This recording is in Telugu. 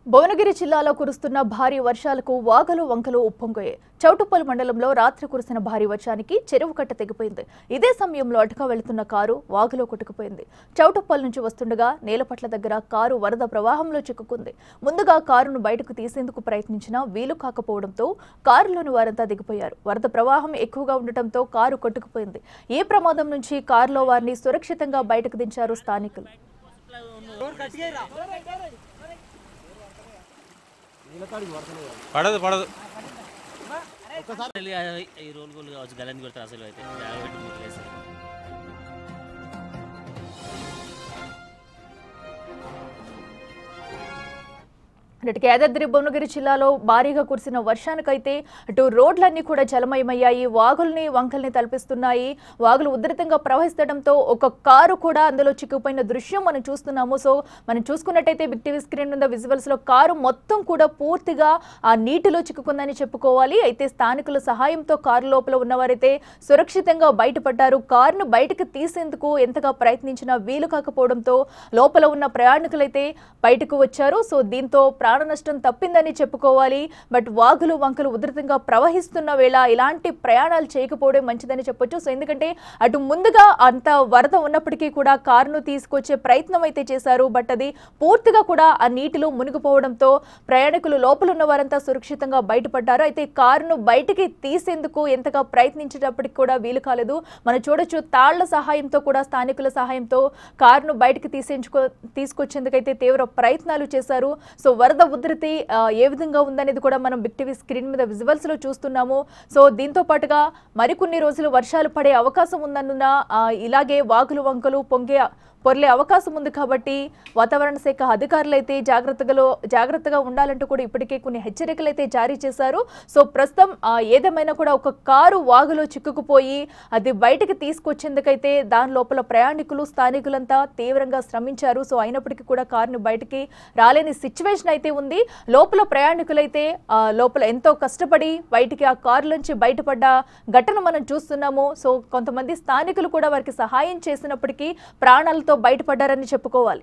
భువనగిరి జిల్లాలో కురుస్తున్న భారీ వర్షాలకు వాగులు వంకలు ఉప్పొంగాయి. చౌటుప్పల్ మండలంలో రాత్రి కురిసిన భారీ వర్షానికి చెరువు కట్ట తెగిపోయింది. ఇదే సమయంలో అటుగా వెళ్తున్న కారు వాగులో కొట్టుకుపోయింది. చౌటుప్పల్ నుంచి వస్తుండగా నేలపట్ల దగ్గర కారు వరద ప్రవాహంలో చిక్కుకుంది. ముందుగా కారును బయటకు తీసేందుకు ప్రయత్నించినా వీలు కాకపోవడంతో కారులోని వారంతా దిగిపోయారు. వరద ప్రవాహం ఎక్కువగా ఉండటంతో కారు కొట్టుకుపోయింది. ఈ ప్రమాదం నుంచి కారులో వారిని సురక్షితంగా బయటకు దించారు స్థానికులు. పడదు పడదు ఈ రోల్ గోల్ కావచ్చు గలని కొడతారు అసలు అయితే బ్యాగ్ పెట్టి మూటలేసి యాదాద్రి భువనగిరి జిల్లాలో భారీగా కురిసిన వర్షానికైతే అటు రోడ్లన్నీ కూడా జలమయమయ్యాయి. వాగుల్ని వంకల్ని తలపిస్తున్నాయి. వాగులు ఉధృతంగా ప్రవహిస్తుండటంతో ఒక కారు కూడా అందులో చిక్కుపోయిన దృశ్యం మనం చూస్తున్నాము. సో మనం చూసుకున్నట్టయితే బిగ్ టీవీ స్క్రీన్ మీద విజువల్స్ లో కారు మొత్తం కూడా పూర్తిగా ఆ నీటిలో చిక్కుకుందని చెప్పుకోవాలి. అయితే స్థానికుల సహాయంతో కారు లోపల ఉన్నవారైతే సురక్షితంగా బయటపడ్డారు. కారును బయటకు తీసేందుకు ఎంతగా ప్రయత్నించినా వీలు కాకపోవడంతో లోపల ఉన్న ప్రయాణికులైతే బయటకు వచ్చారు. సో దీంతో ప్రాణ నష్టం తప్పిందని చెప్పుకోవాలి. బట్ వాగులు వంకలు ఉధృతంగా ప్రవహిస్తున్న వేళ ఇలాంటి ప్రయాణాలు చేయకపోవడం మంచిదని చెప్పొచ్చు. సో ఎందుకంటే అటు ముందుగా అంత వరద ఉన్నప్పటికీ కూడా కారును తీసుకొచ్చే ప్రయత్నం అయితే చేశారు. బట్ అది పూర్తిగా కూడా ఆ నీటిలో మునిగిపోవడంతో ప్రయాణికులు లోపల ఉన్న వారంతా సురక్షితంగా బయటపడ్డారు. అయితే కారును బయటికి తీసేందుకు ఎంతగా ప్రయత్నించేటప్పటికి కూడా వీలు కాలేదు. మనం చూడొచ్చు తాళ్ల సహాయంతో కూడా స్థానికుల సహాయంతో కారును బయటికి తీసుకొచ్చేందుకైతే తీవ్ర ప్రయత్నాలు చేశారు. సో వరద ఉధృతి ఏ విధంగా ఉందనేది కూడా మనం బిగ్ టీవీ స్క్రీన్ మీద విజువల్స్ లో చూస్తున్నాము. సో దీంతో పాటుగా మరికొన్ని రోజులు వర్షాలు పడే అవకాశం ఉందన్న ఇలాగే వాగులు వంకలు పొర్లే అవకాశం ఉంది. కాబట్టి వాతావరణ శాఖ అధికారులు అయితే జాగ్రత్తగా ఉండాలంటూ కూడా ఇప్పటికే కొన్ని హెచ్చరికలు అయితే జారీ చేశారు. సో ప్రస్తుతం ఏదేమైనా కూడా ఒక కారు వాగులో చిక్కుకుపోయి అది బయటకు తీసుకొచ్చేందుకైతే దాని లోపల ప్రయాణికులు స్థానికులంతా తీవ్రంగా శ్రమించారు. సో అయినప్పటికీ కూడా కారుని బయటికి రాలేని సిచ్యువేషన్ అయితే ఉంది. లోపల ప్రయాణికులైతే లోపల ఎంతో కష్టపడి బయటికి ఆ కారులోంచి బయటపడ్డ ఘటన మనం చూస్తున్నాము. సో కొంతమంది స్థానికులు కూడా వారికి సహాయం చేసినప్పటికీ ప్రాణాలతో బయటపడ్డారని చెప్పుకోవాలి.